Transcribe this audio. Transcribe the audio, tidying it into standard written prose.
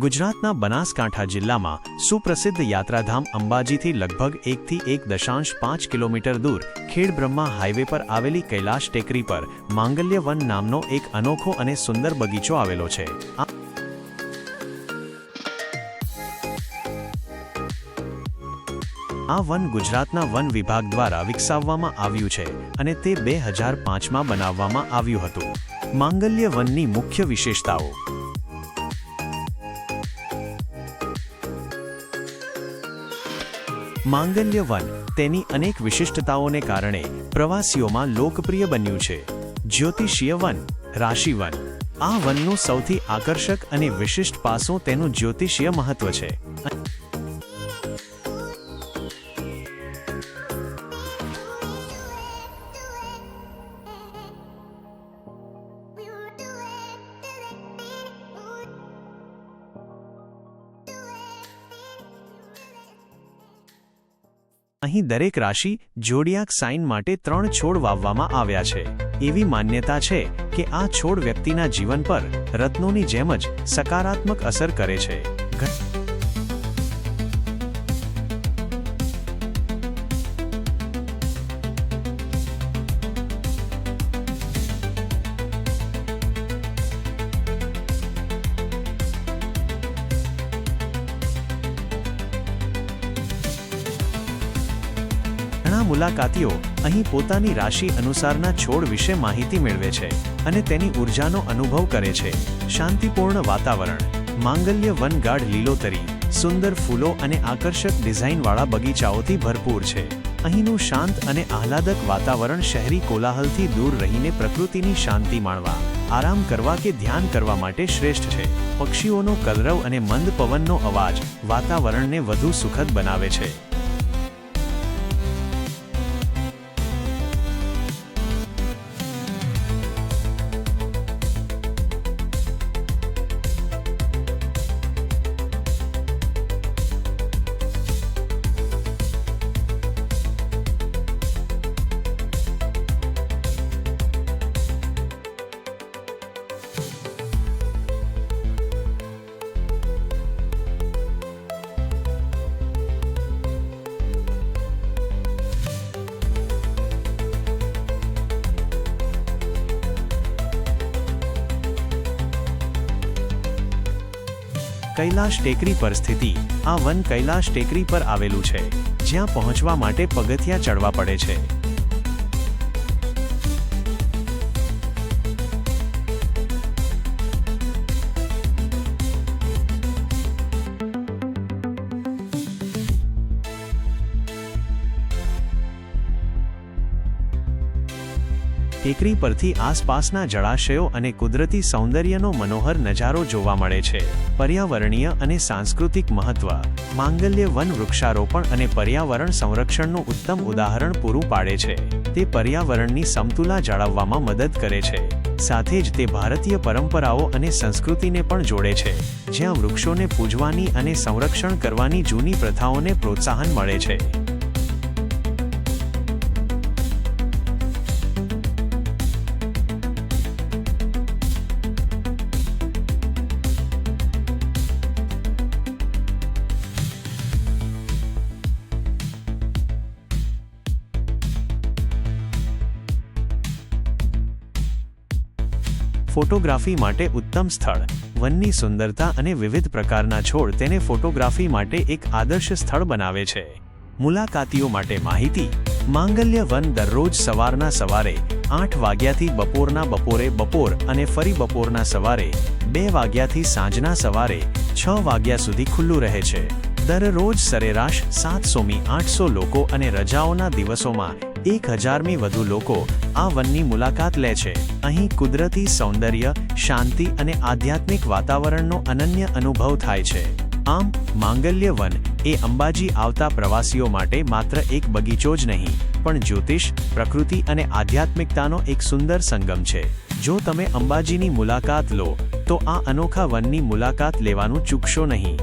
ગુજરાતના બનાસકાંઠા જિલ્લામાં સુપ્રસિદ્ધ યાત્રાધામ અંબાજીથી લગભગ 1.5 કિલોમીટર દૂર ખેડબ્રહ્મા હાઈવે પર આવેલી કૈલાશ ટેકરી પર માંગલ્ય વન નામનો એક અનોખો અને સુંદર બગીચો આવેલો છે। આ વન ગુજરાતના વન વિભાગ દ્વારા વિકસાવવામાં આવ્યું છે અને તે 2005માં બનાવવામાં આવ્યું હતું। માંગલ્ય વનની મુખ્ય વિશેષતાઓ। માંગલ્ય વન તેની અનેક વિશિષ્ટતાઓને કારણે પ્રવાસીઓમાં લોકપ્રિય બન્યું છે। જ્યોતિષીય વન, રાશિ વન। આ વનનું સૌથી આકર્ષક અને વિશિષ્ટ પાસું તેનું જ્યોતિષીય મહત્વ છે। અહીં દરેક રાશિ ઝોડિયાક સાઇન માટે 3 છોડ વાવવામાં આવ્યા છે। એવી માન્યતા છે કે આ છોડ વ્યક્તિના જીવન પર રત્નોની જેમ જ સકારાત્મક અસર કરે છે। મુલાકાતીઓ અહીં પોતાની રાશિ અનુસારના છોડ વિશે માહિતી મેળવે છે અને તેની ઉર્જાનો અનુભવ કરે છે। શાંતિપૂર્ણ વાતાવરણ। માંગલ્ય વન ગાઢ લીલોતરી, સુંદર ફૂલો અને આકર્ષક ડિઝાઇનવાળા બગીચાઓથી ભરપૂર છે। અહીંનું શાંત અને આહલાદક વાતાવરણ શહેરી કોલાહલથી દૂર રહીને પ્રકૃતિની શાંતિ માણવા, આરામ કરવા કે ધ્યાન કરવા માટે શ્રેષ્ઠ છે। પક્ષીઓનો કલરવ અને મંદ પવનનો અવાજ વાતાવરણને વધુ સુખદ બનાવે છે। કૈલાશ ટેકરી પર સ્થિતિ। આ વન કૈલાશ ટેકરી પર આવેલું છે, જ્યાં પહોંચવા માટે પગથિયાં ચડવા પડે છે। ટેકરી પરથી આસપાસના જળાશયો અને કુદરતી સૌંદર્યનો મનોહર નજારો જોવા મળે છે। પર્યાવરણીય અને સાંસ્કૃતિક મહત્વ। માંગલ્ય વન વૃક્ષારોપણ અને પર્યાવરણ સંરક્ષણનું ઉત્તમ ઉદાહરણ પૂરું પાડે છે। તે પર્યાવરણની સમતુલા જાળવવામાં મદદ કરે છે, સાથે જ તે ભારતીય પરંપરાઓ અને સંસ્કૃતિને પણ જોડે છે, જ્યાં વૃક્ષોને પૂજવાની અને સંરક્ષણ કરવાની જૂની પ્રથાઓને પ્રોત્સાહન મળે છે। ફોટોગ્રાફી માટે ઉત્તમ સ્થળ। વનની સુંદરતા અને વિવિધ પ્રકારના છોડ તેને ફોટોગ્રાફી માટે એક આદર્શ સ્થળ બનાવે છે। મુલાકાતીઓ માટે માહિતી। માંગલ્ય વન દરરોજ સવારના સવારે 8 વાગ્યાથી બપોરના બપોર અને ફરી બપોરના સવારે 2 વાગ્યાથી સાંજના સવારે 6 વાગ્યા સુધી ખુલ્લું રહે છે। દરરોજ સરેરાશ 700થી 800 લોકો અને રજાઓના દિવસોમાં 1000મી વધુ લોકો આ વનની મુલાકાત લે છે। અહીં કુદરતી સૌંદર્ય, શાંતિ અને આધ્યાત્મિક વાતાવરણનો અનન્ય અનુભવ થાય છે। આમ માંગલ્ય વન એ અંબાજી આવતા પ્રવાસીઓ માટે માત્ર એક બગીચો જ નહીં, પણ જ્યોતિષ, પ્રકૃતિ અને આધ્યાત્મિકતાનો એક સુંદર સંગમ છે। જો તમે અંબાજીની મુલાકાત લો તો આ અનોખા વનની મુલાકાત લેવાનું ચૂકશો નહીં।